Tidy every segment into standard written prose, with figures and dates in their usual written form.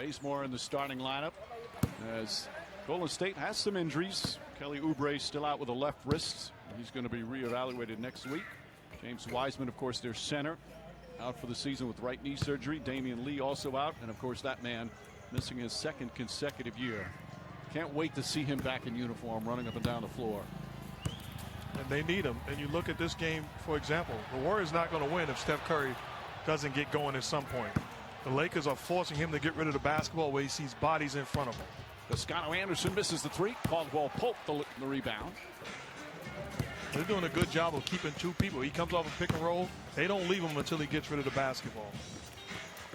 Bazemore in the starting lineup as Golden State has some injuries. Kelly Oubre still out with a left wrist. He's going to be reevaluated next week. James Wiseman, of course, their center, out for the season with right knee surgery. Damian Lee also out. And, of course, that man missing his second consecutive year. Can't wait to see him back in uniform running up and down the floor. And they need him. And you look at this game, for example, the Warriors not going to win if Steph Curry doesn't get going at some point. The Lakers are forcing him to get rid of the basketball where he sees bodies in front of him. Toscano Anderson misses the three. Caldwell Pope the rebound. They're doing a good job of keeping two people. He comes off a pick and roll. They don't leave him until he gets rid of the basketball.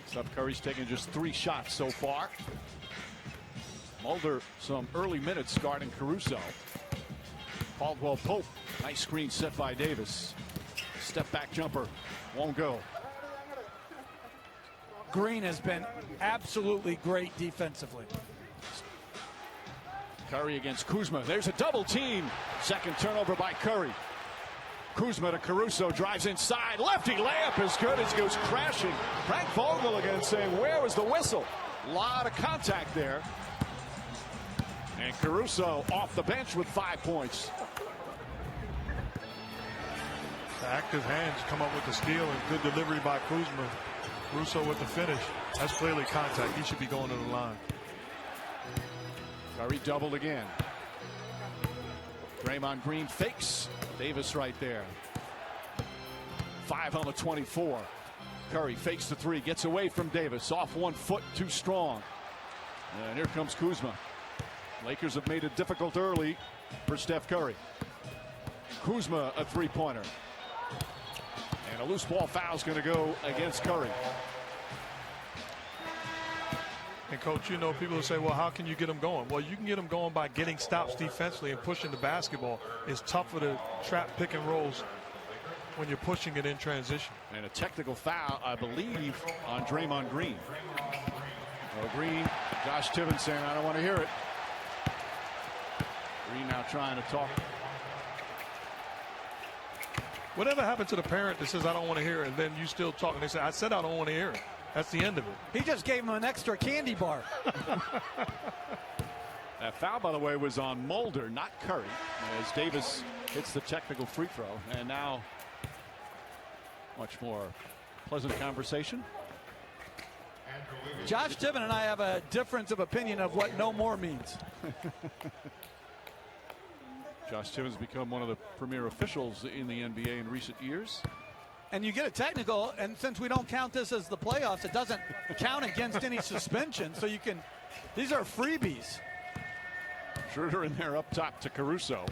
Steph Curry's taken just 3 shots so far. Mulder some early minutes guarding Caruso. Caldwell Pope, nice screen set by Davis. Step back jumper won't go. Green has been absolutely great defensively. Curry against Kuzma. There's a double team. Second turnover by Curry. Kuzma to Caruso, drives inside. Lefty layup is good as goes crashing. Frank Vogel again saying, where was the whistle? A lot of contact there. And Caruso off the bench with 5 points. The active hands come up with the steal and good delivery by Kuzma. Caruso with the finish. That's clearly contact. He should be going to the line. Curry doubled again. Draymond Green fakes. Davis right there. 5 on the 24. Curry fakes the 3. Gets away from Davis. Off 1 foot. Too strong. And here comes Kuzma. Lakers have made it difficult early for Steph Curry. Kuzma a 3-pointer. And a loose ball foul is going to go against Curry. And, Coach, you know, people will say, well, how can you get them going? Well, you can get them going by getting stops defensively and pushing the basketball. It's tougher to trap pick and rolls when you're pushing it in transition. And a technical foul, I believe, on Draymond Green. Well, Green, Josh Tibbins saying, I don't want to hear it. Green now trying to talk. Whatever happened to the parent that says, I don't want to hear it, and then you still talk, and they say, I said I don't want to hear it. That's the end of it. He just gave him an extra candy bar. That foul, by the way, was on Mulder, not Curry, as Davis hits the technical free throw. And now much more pleasant conversation. Josh Tibbin and I have a difference of opinion of what no more means. Josh Tibbins become one of the premier officials in the NBA in recent years. And you get a technical, and since we don't count this as the playoffs, it doesn't count against any suspension. So you can, these are freebies. Schroeder in there up top to Caruso.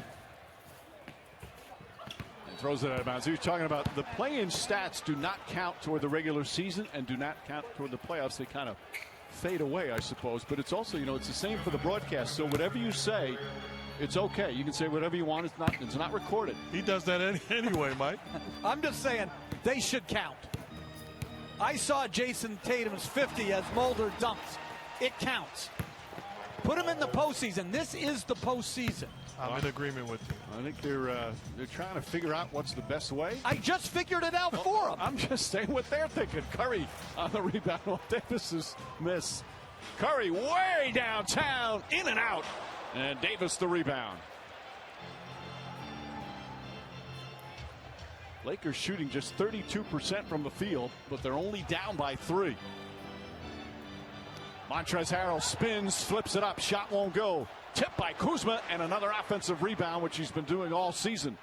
And throws it out of bounds. He was talking about the play-in stats do not count toward the regular season and do not count toward the playoffs. They kind of fade away, I suppose. But it's also, you know, it's the same for the broadcast. So whatever you say, it's okay. You can say whatever you want. It's not recorded. He does that anyway, Mike. I'm just saying they should count. I saw Jason Tatum's 50 as Mulder dumps. It counts. Put him in the postseason. This is the postseason. I'm in agreement with you. I think they're trying to figure out what's the best way. I just figured it out for them. I'm just saying what they're thinking. Curry on the rebound while Davis's miss. Curry way downtown, in and out. And Davis the rebound. Lakers shooting just 32% from the field, but they're only down by 3. Montrezl Harrell spins, flips it up, shot won't go. Tipped by Kuzma, and another offensive rebound, which he's been doing all season.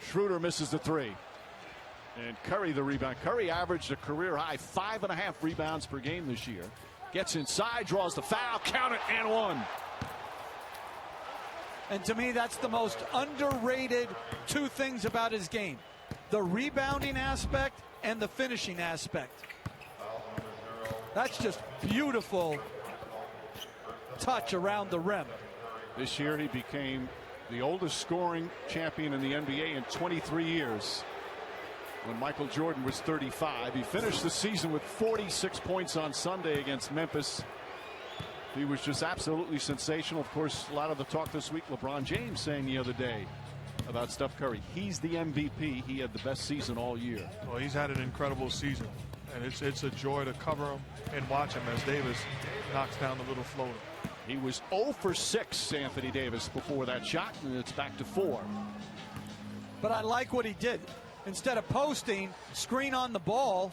Schroeder misses the 3. And Curry the rebound. Curry averaged a career high 5.5 rebounds per game this year. Gets inside, draws the foul, count it, and 1. And to me, that's the most underrated 2 things about his game. The rebounding aspect and the finishing aspect. That's just beautiful touch around the rim. This year he became the oldest scoring champion in the NBA in 23 years. When Michael Jordan was 35. He finished the season with 46 points on Sunday against Memphis. He was just absolutely sensational. Of course, a lot of the talk this week, LeBron James saying the other day about Steph Curry. He's the MVP. He had the best season all year. Well, he's had an incredible season. And it's a joy to cover him and watch him as Davis knocks down the little floater. He was 0 for 6, Anthony Davis, before that shot, and it's back to 4. But I like what he did. Instead of posting, screen on the ball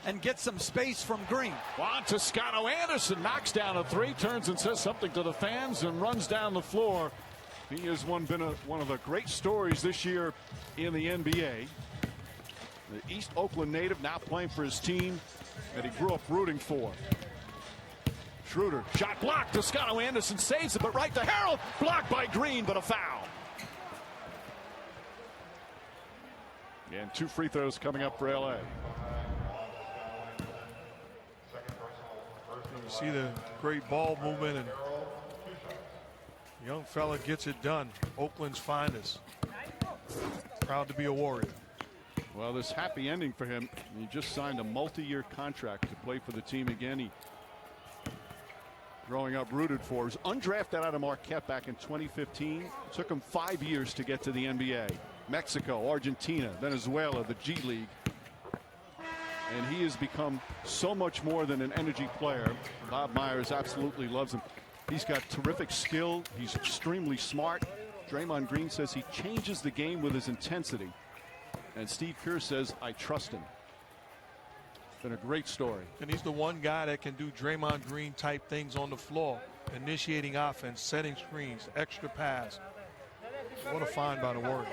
and get some space from Green. Juan Toscano Anderson knocks down a 3, turns and says something to the fans and runs down the floor. He has been one of the great stories this year in the NBA. The East Oakland native now playing for his team that he grew up rooting for. Schroeder, shot blocked. Toscano Anderson saves it, but right to Harrell. Blocked by Green, but a foul. And 2 free throws coming up for LA. You see the great ball movement, and the young fella gets it done. Oakland's finest. Proud to be a Warrior. Well, this happy ending for him. He just signed a multi-year contract to play for the team again. He, growing up, rooted for. He was undrafted out of Marquette back in 2015. Took him 5 years to get to the NBA. Mexico, Argentina, Venezuela, the G League. And he has become so much more than an energy player. Bob Myers absolutely loves him. He's got terrific skill. He's extremely smart. Draymond Green says he changes the game with his intensity. And Steve Kerr says, I trust him. It's been a great story. And he's the one guy that can do Draymond Green type things on the floor. Initiating offense, setting screens, extra pass. What a find by the Warriors.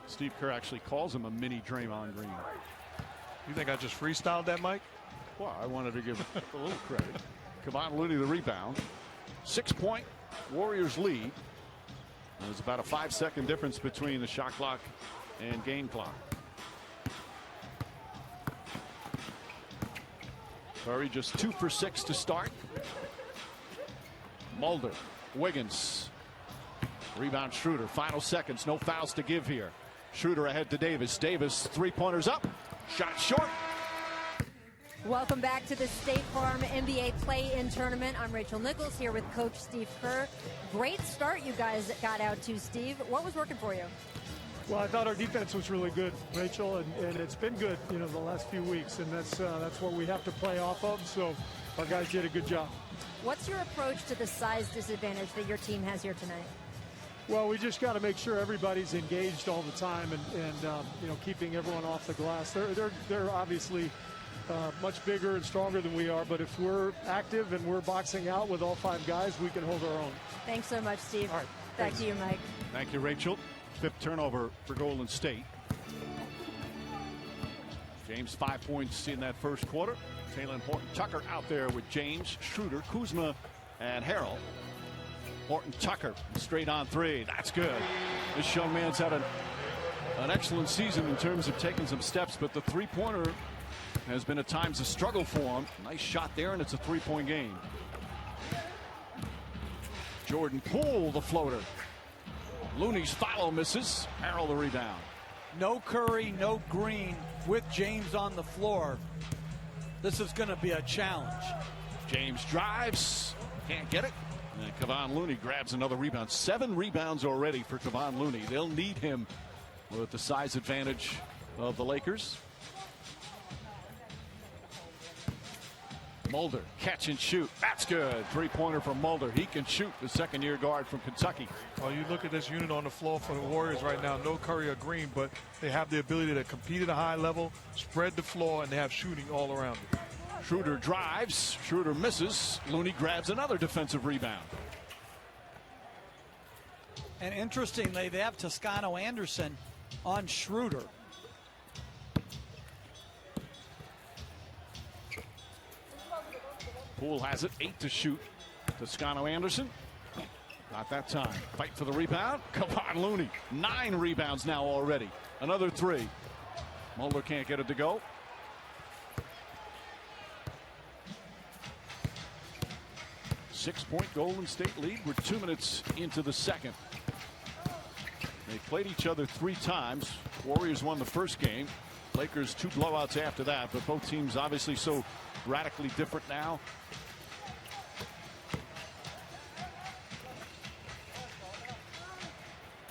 Steve Kerr actually calls him a mini Draymond Green. You think I just freestyled that, Mike? Well, I wanted to give a little credit. Kevon Looney the rebound. 6-point Warriors lead. There's about a 5-second difference between the shot clock and game clock. Curry just 2 for 6 to start. Mulder, Wiggins. Rebound Schroeder. Final seconds. No fouls to give here. Schroeder ahead to Davis. Davis, 3-pointers up. Shot short. Welcome back to the State Farm NBA Play-In Tournament. I'm Rachel Nichols here with Coach Steve Kerr. Great start you guys got out to, Steve. What was working for you? Well, I thought our defense was really good, Rachel, and it's been good, the last few weeks, and that's what we have to play off of. So our guys did a good job. What's your approach to the size disadvantage that your team has here tonight? Well, we just got to make sure everybody's engaged all the time, and keeping everyone off the glass. They're obviously much bigger and stronger than we are, but if we're active and we're boxing out with all 5 guys, we can hold our own. Thanks so much, Steve. All right, back thanks. to you, Mike. Thank you, Rachel. 5th turnover for Golden State. James 5 points in that first quarter. Talen Horton-Tucker out there with James, Schroeder, Kuzma, and Harrell. Horton-Tucker straight on 3. That's good. This young man's had an excellent season in terms of taking some steps, but the 3-pointer has been at times a struggle for him. Nice shot there, and it's a 3-point game. Jordan Poole, the floater. Looney's follow misses. Harrell the rebound. No Curry, no Green with James on the floor. This is going to be a challenge. James drives. Can't get it. And Kevon Looney grabs another rebound. 7 rebounds already for Kevon Looney. They'll need him with the size advantage of the Lakers. Mulder, catch and shoot. That's good. 3-pointer from Mulder. He can shoot, the second-year guard from Kentucky. Well, you look at this unit on the floor for the Warriors right now. No Curry or Green, but they have the ability to compete at a high level, spread the floor, and they have shooting all around it. Schroeder drives. Schroeder misses. Looney grabs another defensive rebound. And interestingly, they have Toscano Anderson on Schroeder. Poole has it. 8 to shoot. Toscano Anderson. Not that time. Fight for the rebound. Kevon Looney. 9 rebounds now already. Another 3. Mulder can't get it to go. Six-point Golden State lead. We're 2 minutes into the second. They played each other 3 times. Warriors won the first game. Lakers 2 blowouts after that, but both teams obviously so radically different now.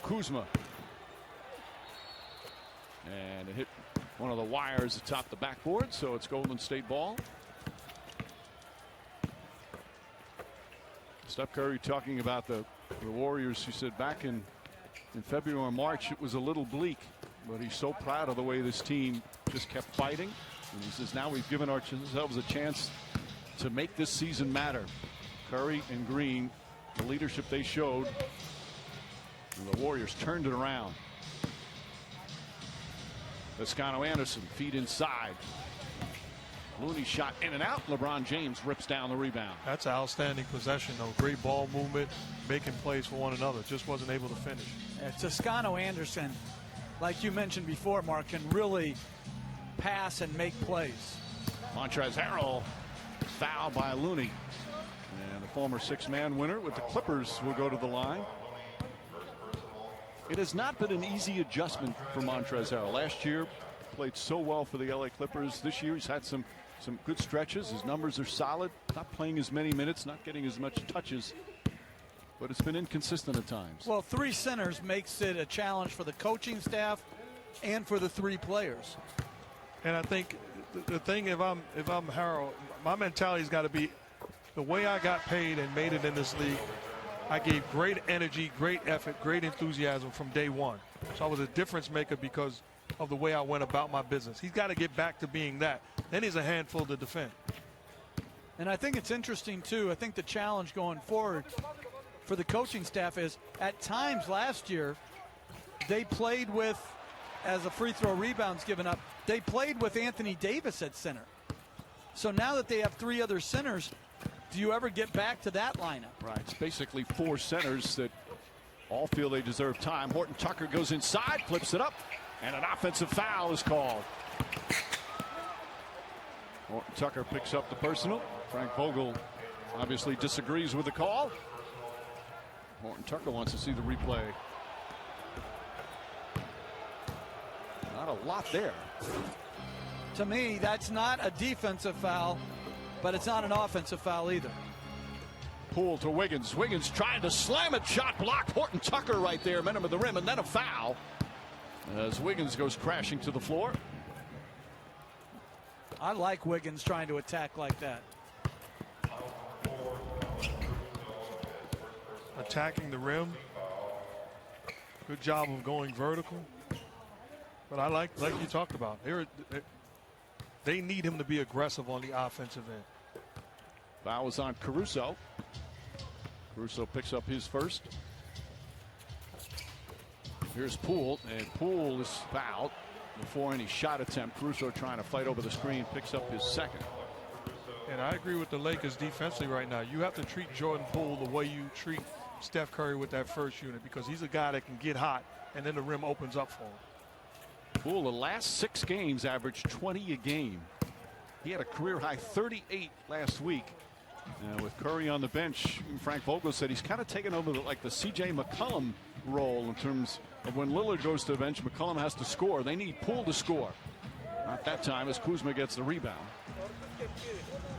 Kuzma. And it hit one of the wires atop the backboard, so it's Golden State ball. Steph Curry talking about the Warriors. He said back in February or March it was a little bleak, but he's so proud of the way this team just kept fighting. And he says now we've given ourselves a chance to make this season matter. Curry and Green, the leadership they showed, and the Warriors turned it around. Toscano-Anderson, feed inside. Looney shot in and out. LeBron James rips down the rebound. That's an outstanding possession, though. Great ball movement, making plays for one another. Just wasn't able to finish. Toscano-Anderson, like you mentioned before, Mark, can really pass and make plays. Montrezl Harrell fouled by Looney. And the former six-man winner with the Clippers will go to the line. It has not been an easy adjustment for Montrezl Harrell. Last year, played so well for the LA Clippers. This year, he's had some good stretches. His numbers are solid. Not playing as many minutes, not getting as much touches. But it's been inconsistent at times. Well, three centers makes it a challenge for the coaching staff and for the three players. And I think the thing, if I'm Harrell, my mentality's got to be the way I got paid and made it in this league. I gave great energy, great effort, great enthusiasm from day one. So I was a difference maker because of the way I went about my business. He's got to get back to being that. Then he's a handful to defend. And I think it's interesting, too. I think the challenge going forward for the coaching staff is at times last year they played with, as a free throw rebounds given up, they played with Anthony Davis at center. So now that they have three other centers, do you ever get back to that lineup? Right. It's basically four centers that all feel they deserve time. Horton Tucker goes inside, flips it up, and an offensive foul is called. Horton Tucker picks up the personal. Frank Vogel obviously disagrees with the call. Horton Tucker wants to see the replay. Not a lot there. To me, that's not a defensive foul, but it's not an offensive foul either. Poole to Wiggins. Wiggins trying to slam it. Shot blocked. Horton Tucker right there. Met him at the rim, and then a foul as Wiggins goes crashing to the floor. I like Wiggins trying to attack like that. Attacking the rim. Good job of going vertical. But I like you talked about, they need him to be aggressive on the offensive end. Foul is on Caruso. Caruso picks up his first. Here's Poole, and Poole is fouled before any shot attempt. Caruso trying to fight over the screen, picks up his second. And I agree with the Lakers defensively right now. You have to treat Jordan Poole the way you treat Steph Curry with that first unit, because he's a guy that can get hot and then the rim opens up for him. Poole, the last 6 games, averaged 20 a game. He had a career high 38 last week. With Curry on the bench, Frank Vogel said he's kind of taken over like the C.J. McCollum role in terms of when Lillard goes to the bench, McCollum has to score. They need Poole to score. Not that time as Kuzma gets the rebound.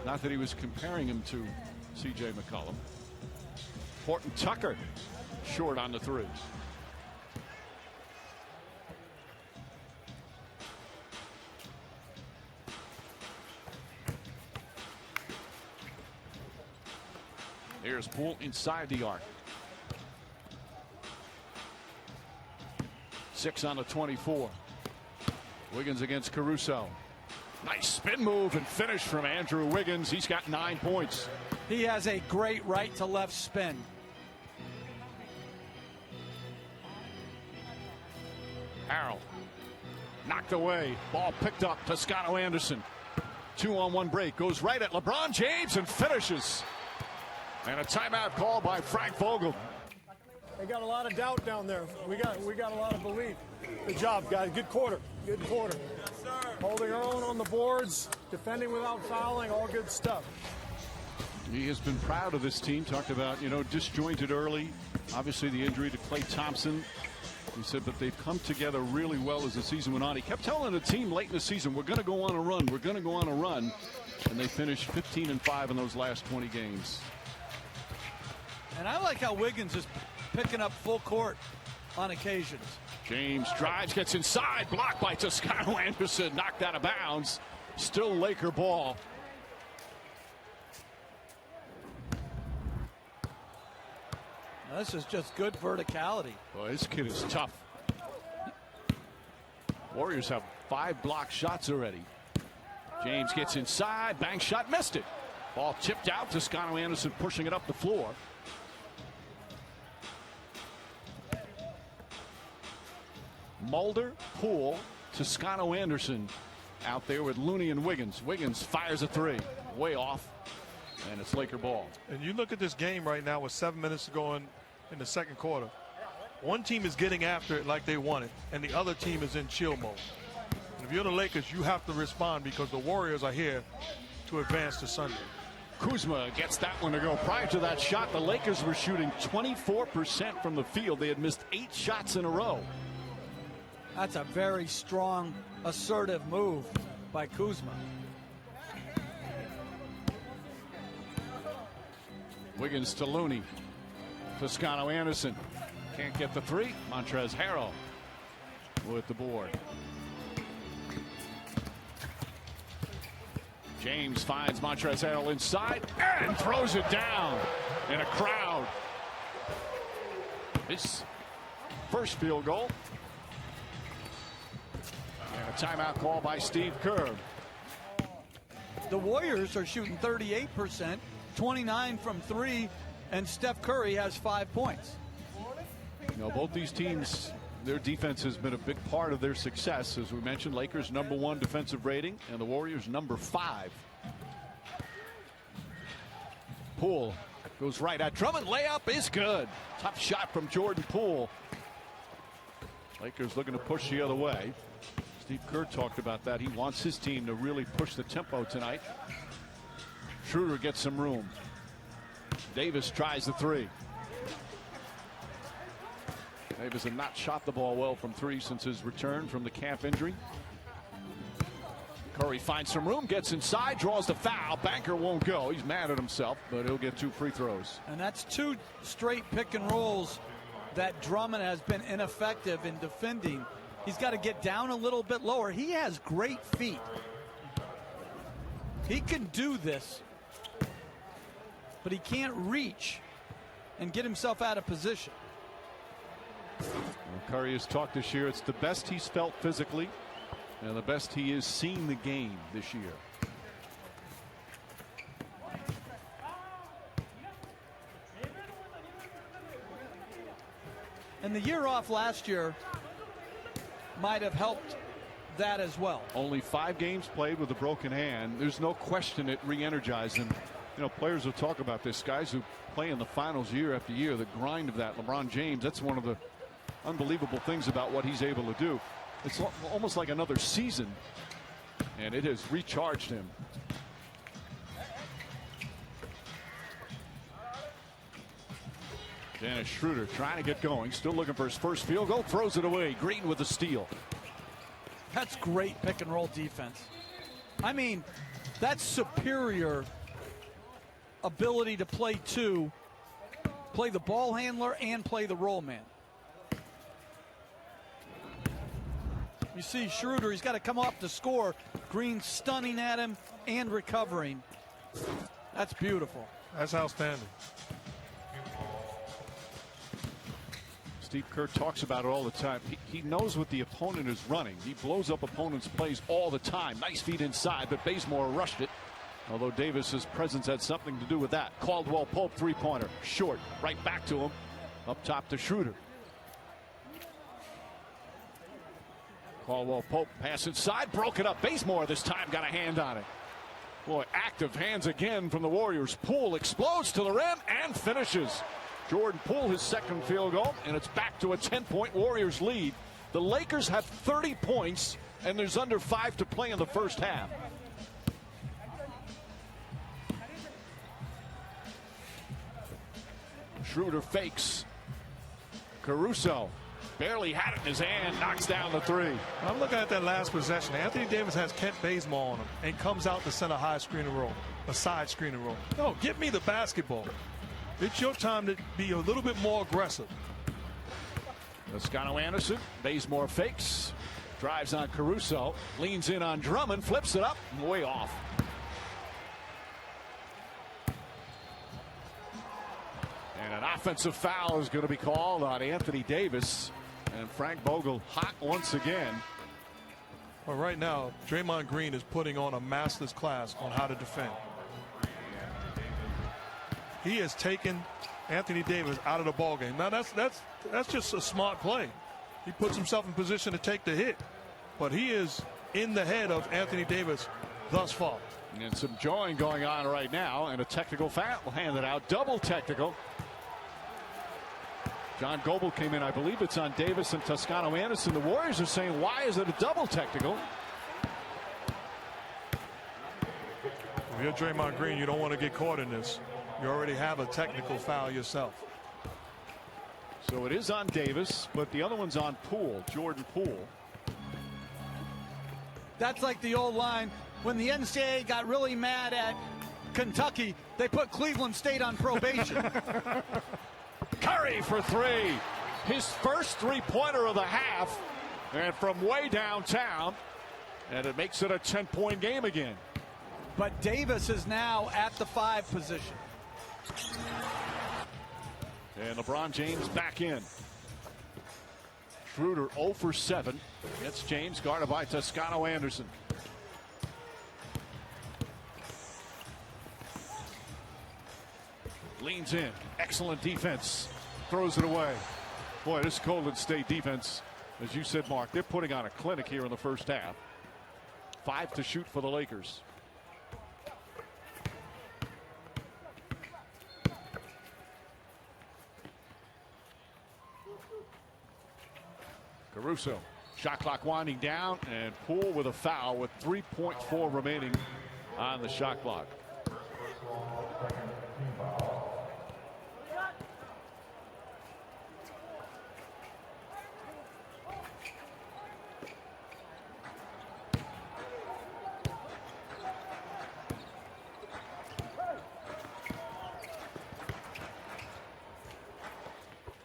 Not that he was comparing him to C.J. McCollum. Horton Tucker short on the three. Here's Poole inside the arc. 6 on the 24. Wiggins against Caruso. Nice spin move and finish from Andrew Wiggins. He's got 9 points. He has a great right to left spin. Harrell knocked away. Ball picked up. Toscano-Anderson. 2-on-1 break. Goes right at LeBron James and finishes. And a timeout call by Frank Vogel. They got a lot of doubt down there. We got a lot of belief. Good job, guys. Good quarter. Good quarter. Yes, sir. Holding our own on the boards, defending without fouling, all good stuff. He has been proud of this team. Talked about, disjointed early. Obviously the injury to Klay Thompson. He said, but they've come together really well as the season went on. He kept telling the team late in the season, we're going to go on a run. We're going to go on a run. And they finished 15-5 in those last 20 games. And I like how Wiggins is picking up full court on occasions. James drives, gets inside, blocked by Toscano Anderson, knocked out of bounds. Still Laker ball. Now, this is just good verticality. Boy, this kid is tough. Warriors have 5 blocked shots already. James gets inside, bank shot, missed it. Ball tipped out, Toscano Anderson pushing it up the floor. Mulder, Poole, Toscano Anderson out there with Looney and Wiggins. Wiggins fires a 3, way off, and it's Laker ball. And you look at this game right now with 7 minutes to go in the second quarter. One team is getting after it like they want it, and the other team is in chill mode. And if you're the Lakers, you have to respond because the Warriors are here to advance to Sunday. Kuzma gets that one to go. Prior to that shot, the Lakers were shooting 24% from the field. They had missed 8 shots in a row. That's a very strong, assertive move by Kuzma. Wiggins to Looney. Toscano Anderson can't get the 3. Montrezl Harrell with the board. James finds Montrezl Harrell inside and throws it down in a crowd. His first field goal. And a timeout call by Steve Kerr. The Warriors are shooting 38%, 29 from 3, and Steph Curry has 5 points. You know, both these teams, their defense has been a big part of their success. As we mentioned, Lakers #1 defensive rating and the Warriors #5. Poole goes right at Drummond. Layup is good. Tough shot from Jordan Poole. Lakers looking to push the other way. Steve Kerr talked about that. He wants his team to really push the tempo tonight. Schroeder gets some room. Davis tries the 3. Davis had not shot the ball well from 3 since his return from the calf injury. Curry finds some room, gets inside, draws the foul. Banker won't go. He's mad at himself, but he'll get 2 free throws. And that's 2 straight pick and rolls that Drummond has been ineffective in defending. He's got to get down a little bit lower. He has great feet. He can do this, but he can't reach and get himself out of position. Well, Curry has talked this year. It's the best he's felt physically and the best he is seeing the game this year. And the year off last year might have helped that as well. Only 5 games played with a broken hand. There's no question it re-energized him. You know, players will talk about this. Guys who play in the finals year after year, the grind of that. LeBron James, that's one of the unbelievable things about what he's able to do. It's almost like another season, and it has recharged him. Dennis Schroeder trying to get going, still looking for his first field goal, throws it away. Green with the steal. That's great pick and roll defense. I mean, that's superior ability to play 2, play the ball handler and play the roll man. You see Schroeder, he's got to come up to score. Green stunning at him and recovering. That's beautiful. That's outstanding. Steve Kerr talks about it all the time. He knows what the opponent is running. He blows up opponents' plays all the time. Nice feed inside, but Bazemore rushed it. Although Davis's presence had something to do with that. Caldwell Pope 3-pointer. Short. Right back to him. Up top to Schroeder. Caldwell Pope pass inside. Broke it up. Bazemore this time got a hand on it. Boy, active hands again from the Warriors. Poole explodes to the rim and finishes. Jordan Poole his second field goal, and it's back to a 10-point Warriors lead. The Lakers have 30 points, and there's under 5 to play in the first half. Schroeder fakes. Caruso barely had it in his hand, knocks down the 3. I'm looking at that last possession. Anthony Davis has Kent Bazemore on him and comes out to center high screen and roll, a side screen and roll. No, give me the basketball. It's your time to be a little bit more aggressive. Toscano Anderson, Bazemore fakes, drives on Caruso, leans in on Drummond, flips it up, way off. And an offensive foul is going to be called on Anthony Davis. And Frank Vogel hot once again. Well, right now, Draymond Green is putting on a master's class on how to defend. He has taken Anthony Davis out of the ballgame. Now, that's just a smart play. He puts himself in position to take the hit. But he is in the head of Anthony Davis thus far. And some jawing going on right now, and a technical foul handed out, double technical. John Goble came in. I believe it's on Davis and Toscano Anderson. The Warriors are saying, why is it a double technical? If you're Draymond Green, you don't want to get caught in this. You already have a technical foul yourself. So it is on Davis, but the other one's on Poole, Jordan Poole. That's like the old line when the NCAA got really mad at Kentucky, they put Cleveland State on probation. Curry for three. His first three-pointer of the half, and from way downtown, and it makes it a 10-point game again. But Davis is now at the 5 position. And LeBron James back in. Schroeder 0 for 7. Gets James, guarded by Toscano Anderson. Leans in. Excellent defense. Throws it away. Boy, this Golden State defense, as you said, Mark, they're putting on a clinic here in the first half. 5 to shoot for the Lakers. Caruso, shot clock winding down, and Poole with a foul with 3.4 remaining on the shot clock.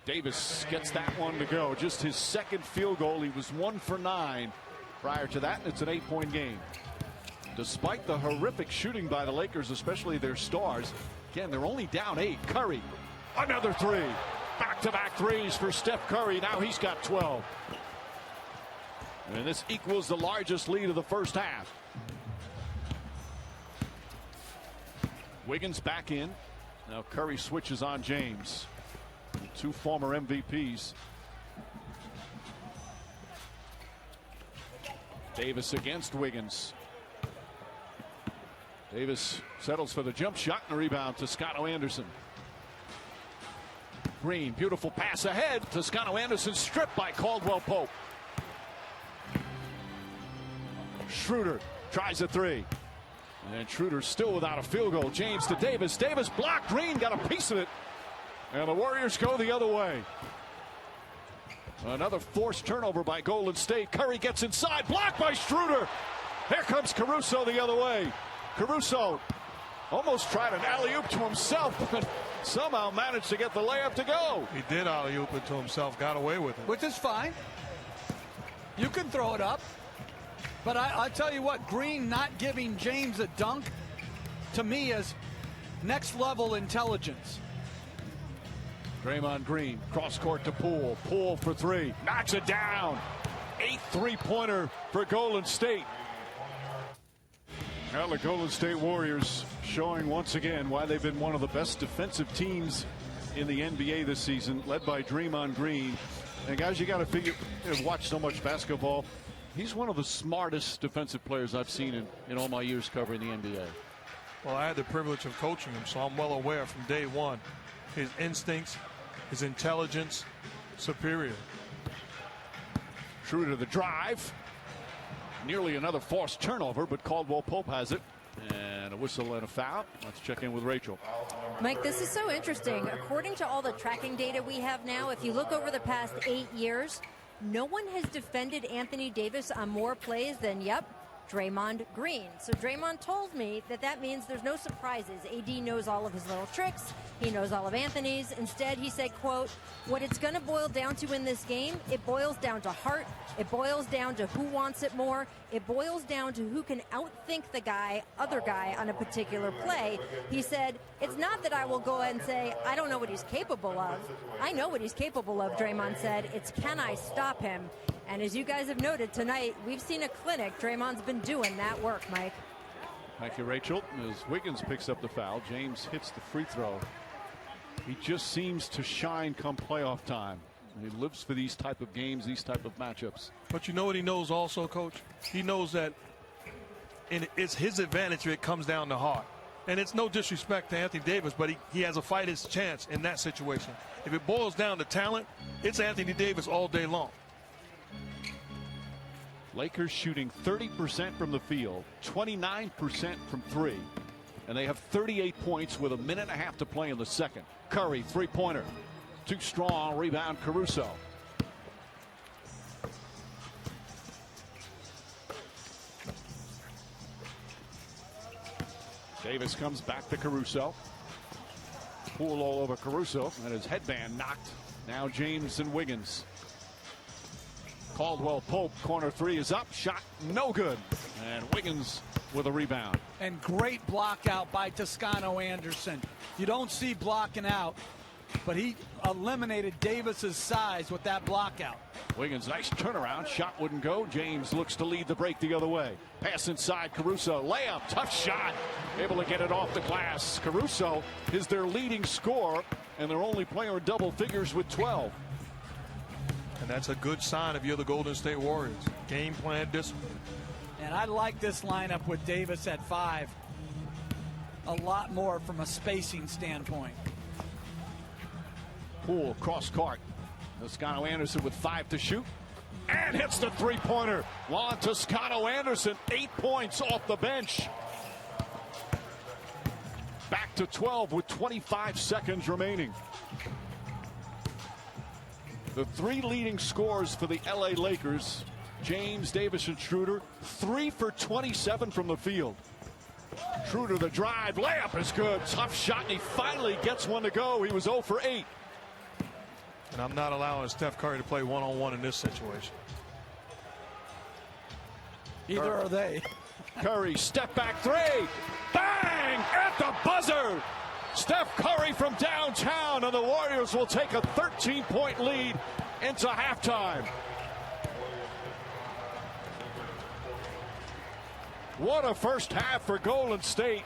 Davis gets that one to go. Just his second field goal. He was 1 for 9 prior to that, and it's an 8-point game. Despite the horrific shooting by the Lakers, especially their stars, again, they're only down 8. Curry, another 3. Back-to-back threes for Steph Curry. Now he's got 12. And this equals the largest lead of the first half. Wiggins back in. Now Curry switches on James. 2 former MVPs. Davis against Wiggins. Davis settles for the jump shot and a rebound. Toscano Anderson. Green, beautiful pass ahead. Toscano Anderson stripped by Caldwell Pope. Schroeder tries a 3. And Schroeder still without a field goal. James to Davis. Davis blocked. Green got a piece of it. And the Warriors go the other way. Another forced turnover by Golden State. Curry gets inside. Blocked by Schroeder. Here comes Caruso the other way. Caruso almost tried an alley-oop to himself, but somehow managed to get the layup to go. He did alley-oop it to himself. Got away with it. Which is fine. You can throw it up. But I tell you what, Green not giving James a dunk, to me, is next-level intelligence. Draymond Green, cross court to Poole. Poole for 3. Knocks it down. 8th three-pointer for Golden State. Now the Golden State Warriors showing once again why they've been one of the best defensive teams in the NBA this season, led by Draymond Green. And guys, you got to figure, watch so much basketball. He's one of the smartest defensive players I've seen in all my years covering the NBA. Well, I had the privilege of coaching him, so I'm well aware from day one. His instincts, his intelligence, superior. Schroeder the drive. Nearly another forced turnover, but Caldwell Pope has it. And a whistle and a foul. Let's check in with Rachel. Mike, this is so interesting. According to all the tracking data we have now, if you look over the past 8 years, no one has defended Anthony Davis on more plays than, Draymond Green. So Draymond told me that that means there's no surprises. AD knows all of his little tricks. He knows all of Anthony's. Instead, he said, quote, what it's going to boil down to in this game, it boils down to heart. It boils down to who wants it more. It boils down to who can outthink the other guy on a particular play. He said, it's not that I will go ahead and say, I don't know what he's capable of. I know what he's capable of, Draymond said. It's can I stop him? And as you guys have noted tonight, we've seen a clinic. Draymond's been doing that work, Mike. Thank you, Rachel. As Wiggins picks up the foul, James hits the free throw. He just seems to shine come playoff time. He lives for these type of games, these type of matchups. But you know what he knows also, Coach? He knows that it's his advantage if it comes down to heart. And it's no disrespect to Anthony Davis, but he has a fighter's chance in that situation. If it boils down to talent, it's Anthony Davis all day long. Lakers shooting 30% from the field, 29% from three, and they have 38 points with a minute and a half to play in the second. Curry, three-pointer, too strong, rebound Caruso. Davis comes back to Caruso. Poole all over Caruso, and his headband knocked. Now James and Wiggins. Caldwell Pope, corner three is up, shot no good. And Wiggins with a rebound. And great block out by Toscano Anderson. You don't see blocking out, but he eliminated Davis's size with that block out. Wiggins, nice turnaround, shot wouldn't go. James looks to lead the break the other way. Pass inside Caruso, layup, tough shot. Able to get it off the glass. Caruso is their leading scorer, and their only player in double figures with 12. And that's a good sign if you're the Golden State Warriors. Game plan discipline. And I like this lineup with Davis at 5 a lot more from a spacing standpoint. Poole cross court. Toscano Anderson with 5 to shoot. And hits the three-pointer. Juan Toscano Anderson, 8 points off the bench. Back to 12 with 25 seconds remaining. The three leading scorers for the LA Lakers, James, Davis, and Schroeder, 3 for 27 from the field. Schroeder the drive, layup is good. Tough shot, and he finally gets one to go. He was 0 for 8. And I'm not allowing Steph Curry to play one-on-one in this situation. Either are they. Curry, step back three. Bang! At the buzzer! Steph Curry from downtown, and the Warriors will take a 13-point lead into halftime. What a first half for Golden State.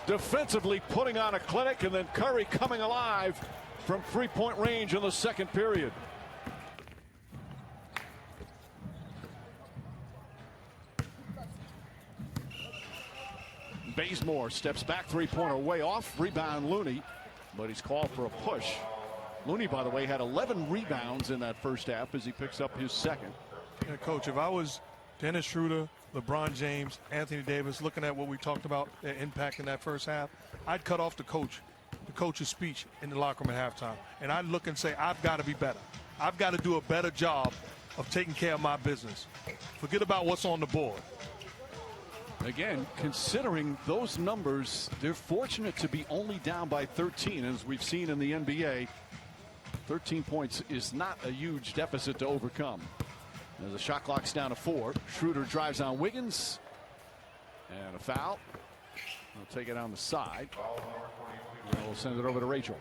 Defensively putting on a clinic, and then Curry coming alive from three-point range in the second period. Bazemore steps back, three-pointer way off. Rebound Looney, but he's called for a push. Looney, by the way, had 11 rebounds in that first half as he picks up his second. Yeah, Coach, if I was Dennis Schroeder, LeBron James, Anthony Davis, looking at what we talked about, their impact in that first half, I'd cut off the coach's speech in the locker room at halftime. And I'd look and say, I've got to be better. I've got to do a better job of taking care of my business. Forget about what's on the board. Again, considering those numbers, they're fortunate to be only down by 13. As we've seen in the NBA, 13 points is not a huge deficit to overcome. As the shot clock's down to 4. Schroeder drives on Wiggins. And a foul. We'll take it on the side. And we'll send it over to Rachel.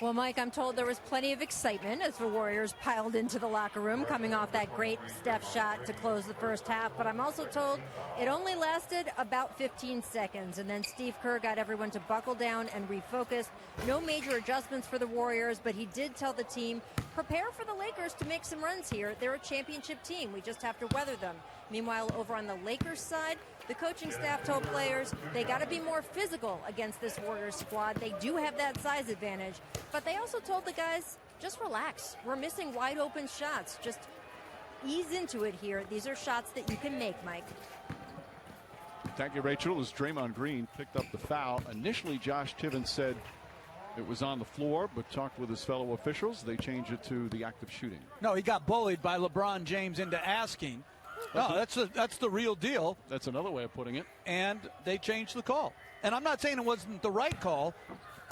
Well, Mike, I'm told there was plenty of excitement as the Warriors piled into the locker room coming off that great Steph shot to close the first half. But I'm also told it only lasted about 15 seconds. And then Steve Kerr got everyone to buckle down and refocus. No major adjustments for the Warriors, but he did tell the team, prepare for the Lakers to make some runs here. They're a championship team. We just have to weather them. Meanwhile, over on the Lakers side, the coaching staff told players they got to be more physical against this Warriors squad. They do have that size advantage, but they also told the guys, just relax. We're missing wide open shots. Just ease into it here. These are shots that you can make, Mike. Thank you, Rachel. As Draymond Green picked up the foul. Initially, Josh Tiven said it was on the floor, but talked with his fellow officials. They changed it to the act of shooting. No, he got bullied by LeBron James into asking. No, that's the real deal. That's another way of putting it. And they changed the call. And I'm not saying it wasn't the right call.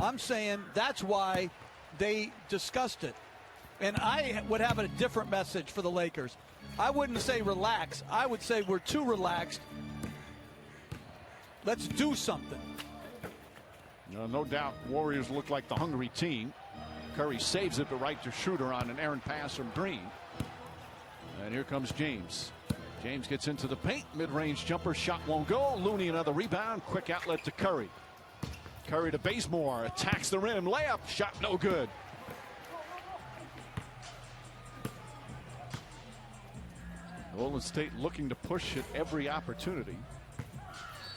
I'm saying that's why they discussed it. And I would have a different message for the Lakers. I wouldn't say relax. I would say we're too relaxed. Let's do something. No doubt Warriors look like the hungry team. Curry saves it, but right to Schroeder on an errant pass from Green. And here comes James. James gets into the paint. Mid-range jumper shot won't go. Looney another rebound. Quick outlet to Curry. Curry to Bazemore. Attacks the rim. Layup. Shot no good. Golden State looking to push at every opportunity.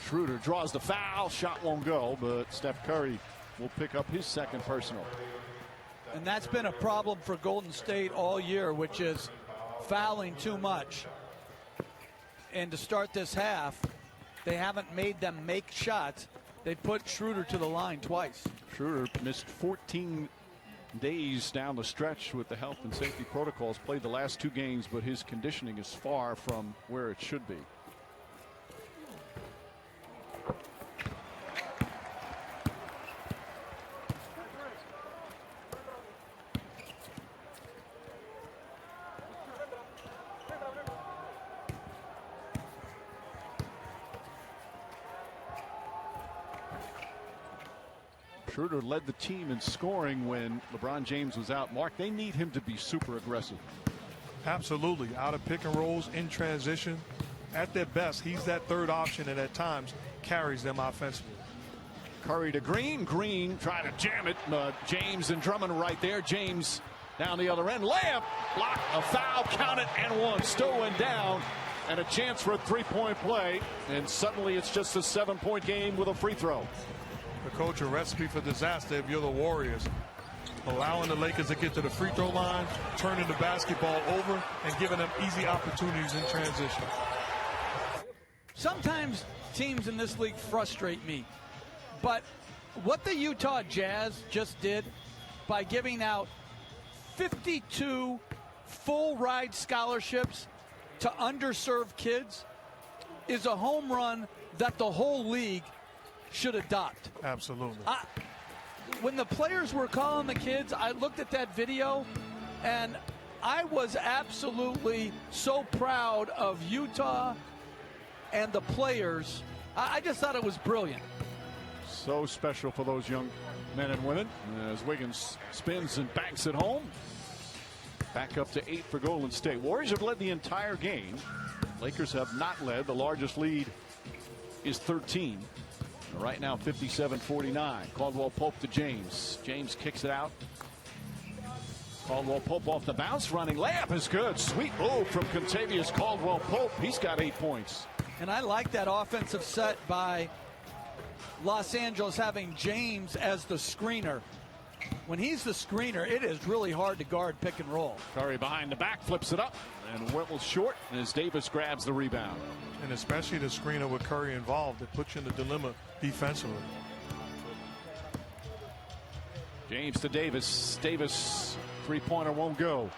Schroeder draws the foul. Shot won't go, but Steph Curry will pick up his second personal. And that's been a problem for Golden State all year, which is fouling too much. And to start this half, they haven't made them make shots. They put Schroeder to the line twice. Schroeder missed 14 days down the stretch with the health and safety protocols. Played the last 2 games, but his conditioning is far from where it should be. Schroeder led the team in scoring when LeBron James was out. Mark, they need him to be super aggressive. Absolutely. Out of pick and rolls, in transition. At their best, he's that third option and at times carries them offensively. Curry to Green. Green trying to jam it. James and Drummond right there. James down the other end. Layup. Block. A foul. Count it. And one. Still went down. And a chance for a 3-point play. And suddenly it's just a 7-point game with a free throw. The coach, a recipe for disaster if you're the Warriors. Allowing the Lakers to get to the free throw line, turning the basketball over, and giving them easy opportunities in transition. Sometimes teams in this league frustrate me. But what the Utah Jazz just did by giving out 52 full ride scholarships to underserved kids is a home run that the whole league should adopt. Absolutely. When the players were calling the kids, I looked at that video and I was absolutely so proud of Utah and the players. I just thought it was brilliant. So special for those young men and women as Wiggins spins and banks it home. Back up to 8 for Golden State. Warriors have led the entire game. Lakers have not led. The largest lead is 13. Right now 57-49. Caldwell Pope to James. James kicks it out. Caldwell Pope off the bounce. Running layup is good. Sweet move from Kentavious Caldwell Pope. He's got 8 points. And I like that offensive set by Los Angeles, having James as the screener. When he's the screener, it is really hard to guard pick and roll. Curry behind the back, flips it up, and Whittle's short as Davis grabs the rebound. And especially the screener with Curry involved, it puts you in the dilemma defensively. James to Davis. Davis, three-pointer won't go.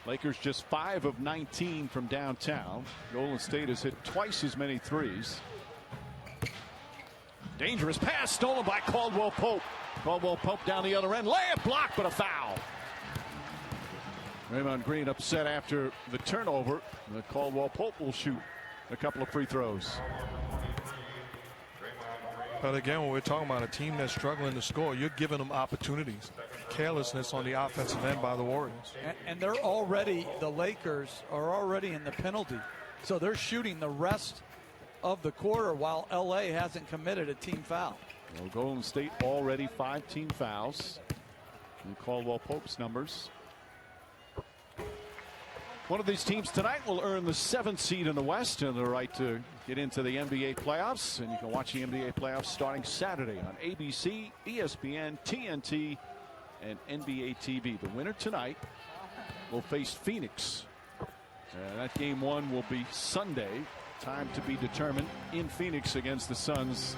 Lakers just 5 of 19 from downtown. Golden State has hit twice as many threes. Dangerous pass stolen by Caldwell Pope. Caldwell Pope down the other end. Layup blocked, but a foul. Draymond Green upset after the turnover. Caldwell Pope will shoot a couple of free throws. But again, when we're talking about a team that's struggling to score, you're giving them opportunities. Carelessness on the offensive end by the Warriors. And they're already, the Lakers are already in the penalty. So they're shooting the rest of the quarter while LA hasn't committed a team foul. Well, Golden State already 5 team fouls. And Caldwell Pope's numbers. One of these teams tonight will earn the 7th seed in the West and the right to get into the NBA playoffs. And you can watch the NBA playoffs starting Saturday on ABC, ESPN, TNT, and NBA TV. The winner tonight will face Phoenix. That game 1 will be Sunday. Time to be determined in Phoenix against the Suns.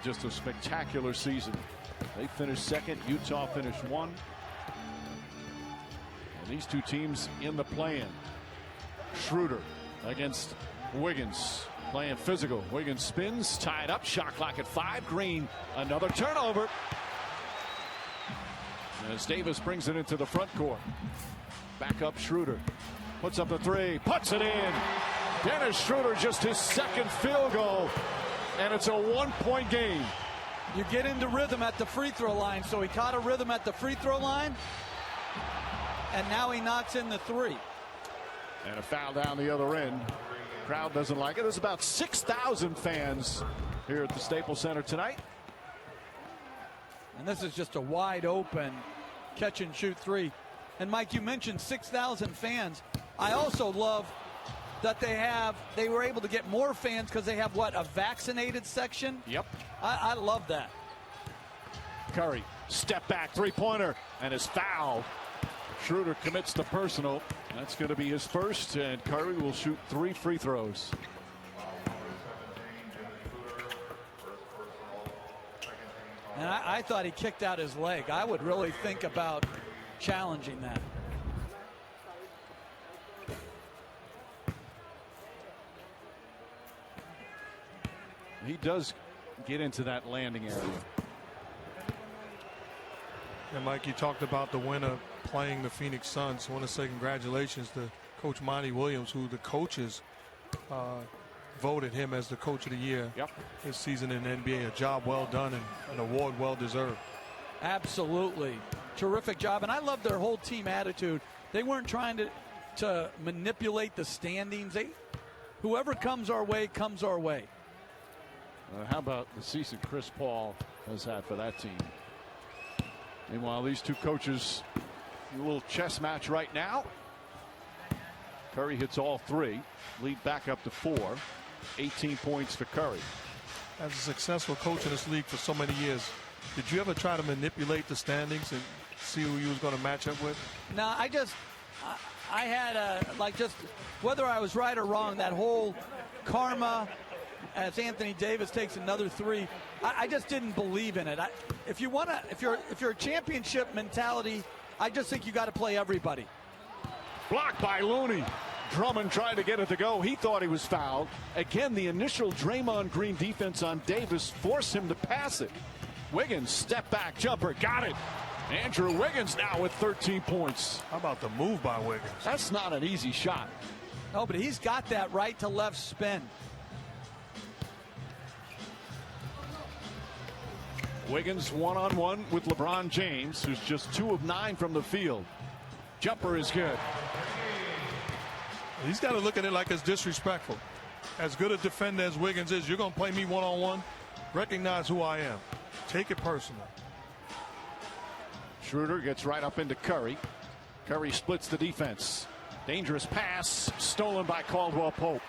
Just a spectacular season. They finished 2nd. Utah finished 1. And these two teams in the play-in. Schroeder against Wiggins, playing physical. Wiggins spins, tied up, shot clock at 5. Green, another turnover. As Davis brings it into the front court. Back up Schroeder. Puts up the 3, puts it in. Dennis Schroeder, just his second field goal. And it's a 1-point game. You get into rhythm at the free throw line, so he caught a rhythm at the free throw line, and now he knocks in the 3. And a foul down the other end. Crowd doesn't like it. There's about 6,000 fans here at the Staples Center tonight. And this is just a wide open catch and shoot 3. And Mike, you mentioned 6,000 fans. I also love that they were able to get more fans because they have a vaccinated section. Yep. I love that. Curry, step back, 3-pointer, and is fouled. Schroeder commits the personal. That's going to be his first, and Curry will shoot 3 free throws. And I thought he kicked out his leg. I would really think about challenging that. He does get into that landing area. And Mike, you talked about the winner playing the Phoenix Suns. I want to say congratulations to Coach Monty Williams, who the coaches voted him as the coach of the year this season in the NBA. A job well done and an award well deserved. Absolutely. Terrific job. And I love their whole team attitude. They weren't trying to manipulate the standings. Whoever comes our way, comes our way. How about the season Chris Paul has had for that team? Meanwhile, these two coaches, a little chess match right now. Curry hits all 3, lead back up to 4. 18 points for Curry. As a successful coach in this league for so many years, did you ever try to manipulate the standings and see who you was going to match up with? No, I had just whether I was right or wrong, that whole karma as Anthony Davis takes another 3. I just didn't believe in it. If you're a championship mentality, I just think you got to play everybody. Blocked by Looney. Drummond tried to get it to go. He thought he was fouled. Again, the initial Draymond Green defense on Davis forced him to pass it. Wiggins, step back jumper, got it. Andrew Wiggins now with 13 points. How about the move by Wiggins? That's not an easy shot. No, but he's got that right to left spin. Wiggins one-on-one with LeBron James, who's just 2 of 9 from the field. Jumper is good. He's got to look at it like it's disrespectful. As good a defender as Wiggins is, you're going to play me one-on-one. Recognize who I am. Take it personal. Schroeder gets right up into Curry. Curry splits the defense. Dangerous pass stolen by Caldwell Pope.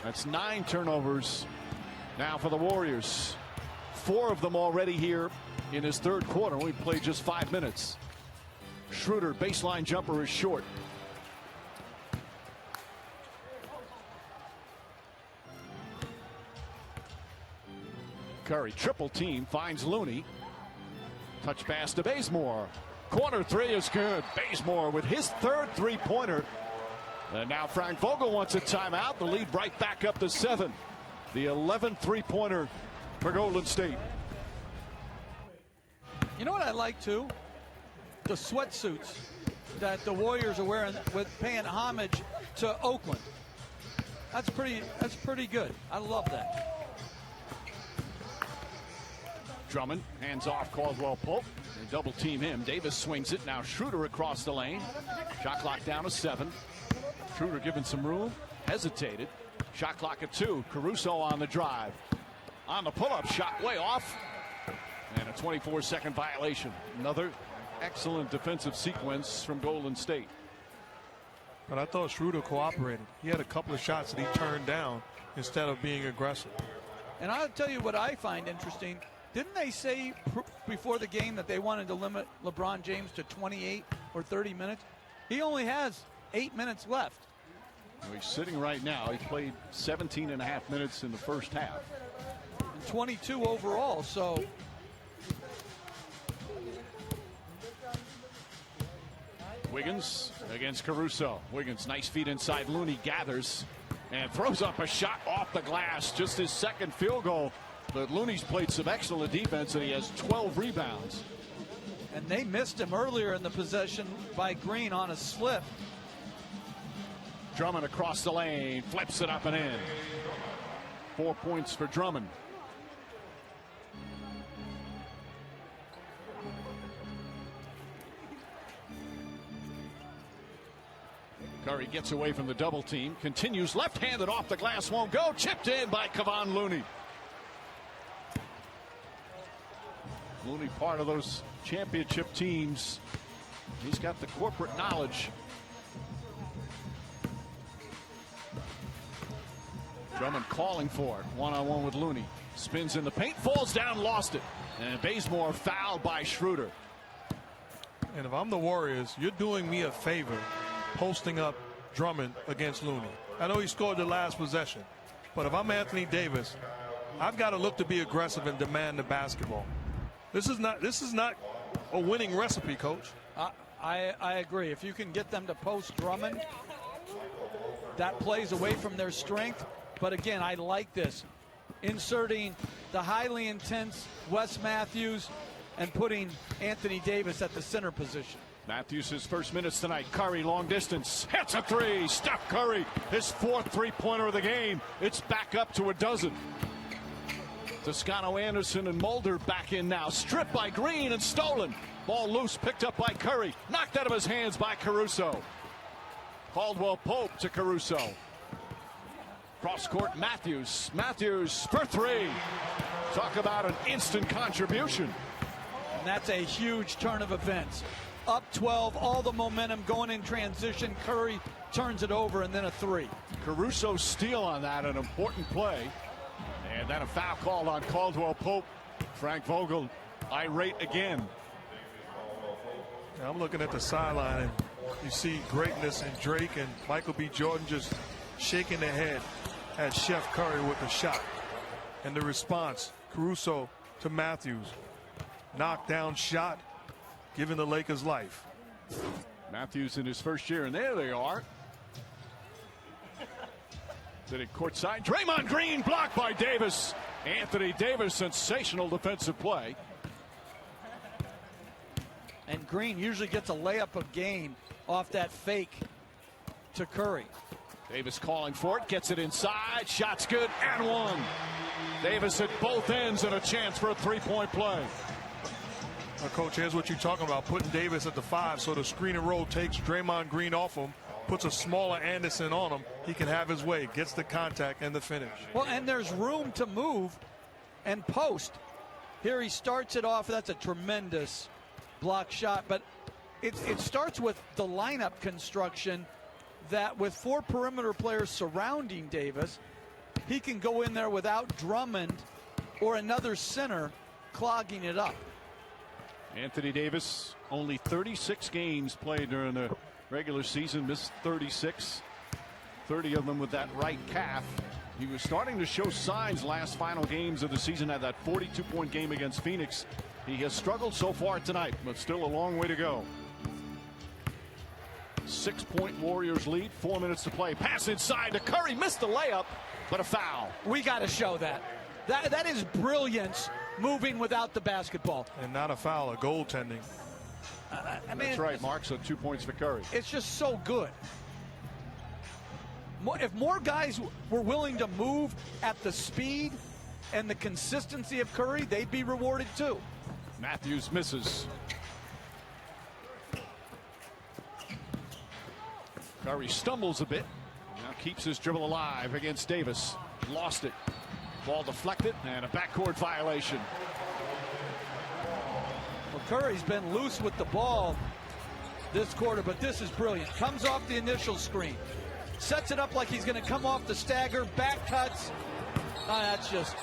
That's 9 turnovers now for the Warriors. 4 of them already here in his 3rd quarter. We played just 5 minutes. Schroeder baseline jumper is short. Curry triple team finds Looney. Touch pass to Bazemore. Corner 3 is good. Bazemore with his 3rd 3-pointer. And now Frank Vogel wants a timeout. The lead right back up to 7. The 11th 3-pointer for Golden State. You know what I like too? The sweatsuits that the Warriors are wearing with paying homage to Oakland. That's pretty good. I love that. Drummond hands off Caldwell Pope. They double team him. Davis swings it. Now Schroeder across the lane. Shot clock down to 7. Schroeder given some room. Hesitated. Shot clock at 2. Caruso on the drive. On the pull-up shot way off. And a 24-second violation. Another excellent defensive sequence from Golden State. But I thought Schroeder cooperated. He had a couple of shots that he turned down instead of being aggressive. And I'll tell you what I find interesting. Didn't they say before the game that they wanted to limit LeBron James to 28 or 30 minutes? He only has 8 minutes left. He's sitting right now. He played 17 and a half minutes in the first half. And 22 overall, so. Wiggins against Caruso. Wiggins, nice feed inside. Looney gathers and throws up a shot off the glass. Just his second field goal. But Looney's played some excellent defense, and he has 12 rebounds. And they missed him earlier in the possession by Green on a slip. Drummond across the lane, flips it up and in. 4 points for Drummond. Curry gets away from the double team, continues left-handed off the glass, won't go, chipped in by Kevon Looney. Looney, part of those championship teams. He's got the corporate knowledge. Drummond calling for it, one-on-one with Looney. Spins in the paint, falls down, lost it. And Bazemore fouled by Schroeder. And if I'm the Warriors, you're doing me a favor posting up Drummond against Looney. I know he scored the last possession, but if I'm Anthony Davis, I've got to look to be aggressive and demand the basketball. This is not a winning recipe, Coach. I agree. If you can get them to post Drummond, that plays away from their strength. But again, I like this. Inserting the highly intense Wes Matthews and putting Anthony Davis at the center position. Matthews, his first minutes tonight. Curry, long distance, hits a three. Steph Curry, his fourth three-pointer of the game. It's back up to a dozen. Toscano, Anderson, and Mulder back in now. Stripped by Green and stolen. Ball loose, picked up by Curry. Knocked out of his hands by Caruso. Caldwell Pope to Caruso. Cross court, Matthews. Matthews for three. Talk about an instant contribution. And that's a huge turn of events. Up 12, all the momentum going in transition. Curry turns it over, and then a three. Caruso steal on that, an important play. And then a foul called on Caldwell Pope. Frank Vogel irate again. Now I'm looking at the sideline, and you see greatness in Drake and Michael B. Jordan just shaking their head at Chef Curry with the shot. And the response, Caruso to Matthews. Knockdown shot, giving the Lakers life. Matthews in his first year, and there they are. Sitting courtside. Draymond Green blocked by Davis. Anthony Davis, sensational defensive play. And Green usually gets a layup a game off that fake to Curry. Davis calling for it, gets it inside. Shot's good and one. Davis at both ends and a chance for a three-point play. Now, Coach, here's what you're talking about, putting Davis at the 5 so the screen and roll takes Draymond Green off him, puts a smaller Anderson on him. He can have his way, gets the contact and the finish. Well, and there's room to move and post. Here he starts it off. That's a tremendous block shot, but it starts with the lineup construction that with 4 perimeter players surrounding Davis, he can go in there without Drummond or another center clogging it up. Anthony Davis, only 36 games played during the regular season, missed 36, 30 of them with that right calf. He was starting to show signs last final games of the season, had that 42-point game against Phoenix. He has struggled so far tonight, but still a long way to go. 6-point Warriors lead, 4 minutes to play. Pass inside to Curry, missed the layup, but a foul. We got to show that. That is brilliance, moving without the basketball. And not a foul, a goaltending. I mean, That's right, Mark, so 2 points for Curry. It's just so good. If more guys were willing to move at the speed and the consistency of Curry, they'd be rewarded too. Matthews misses. Curry stumbles a bit. Now keeps his dribble alive against Davis. Lost it. Ball deflected and a backcourt violation. Well, Curry's been loose with the ball this quarter, but this is brilliant. Comes off the initial screen. Sets it up like he's going to come off the stagger. Back cuts. That's just...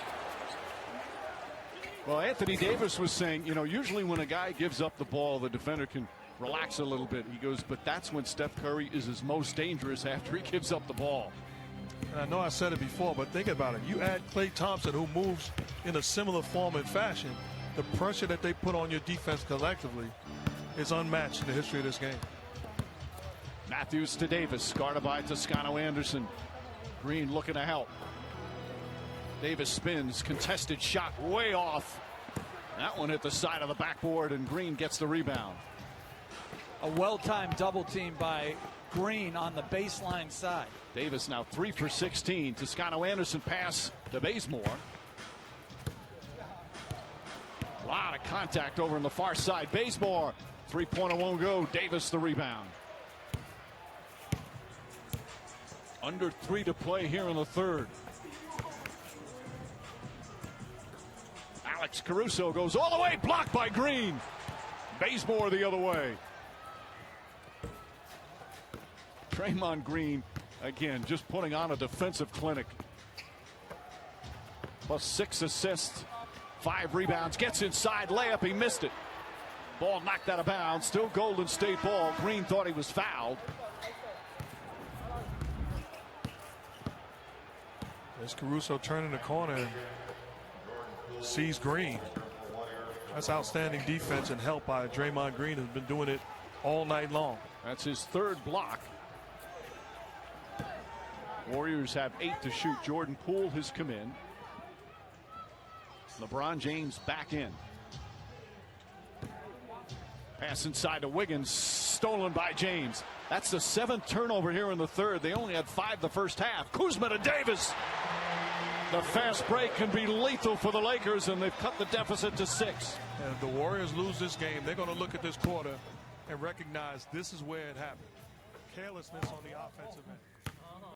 Well, Anthony Davis was saying, you know, usually when a guy gives up the ball, the defender can relax a little bit. He goes, but that's when Steph Curry is his most dangerous, after he gives up the ball. And I know I said it before, but think about it. You add Klay Thompson, who moves in a similar form and fashion, the pressure that they put on your defense collectively is unmatched in the history of this game. Matthews to Davis, guarded by Toscano Anderson. Green looking to help. Davis spins, contested shot way off. That one hit the side of the backboard, and Green gets the rebound. A well-timed double team by Green on the baseline side. Davis now 3 for 16. Toscano Anderson pass to Bazemore. A lot of contact over on the far side. Bazemore, three-pointer won't go. Davis the rebound. Under 3 to play here in the third. Alex Caruso goes all the way, blocked by Green. Bazemore the other way. Draymond Green, again, just putting on a defensive clinic. Plus 6 assists, 5 rebounds, gets inside, layup, he missed it. Ball knocked out of bounds, still Golden State ball. Green thought he was fouled. There's Caruso turning the corner and sees Green. That's outstanding defense and help by Draymond Green, has been doing it all night long. That's his third block. Warriors have 8 to shoot. Jordan Poole has come in. LeBron James back in. Pass inside to Wiggins, stolen by James. That's the 7th turnover here in the third. They only had 5 the first half. Kuzma to Davis. The fast break can be lethal for the Lakers, and they've cut the deficit to 6. And if the Warriors lose this game, they're going to look at this quarter and recognize this is where it happened. Carelessness on the offensive end.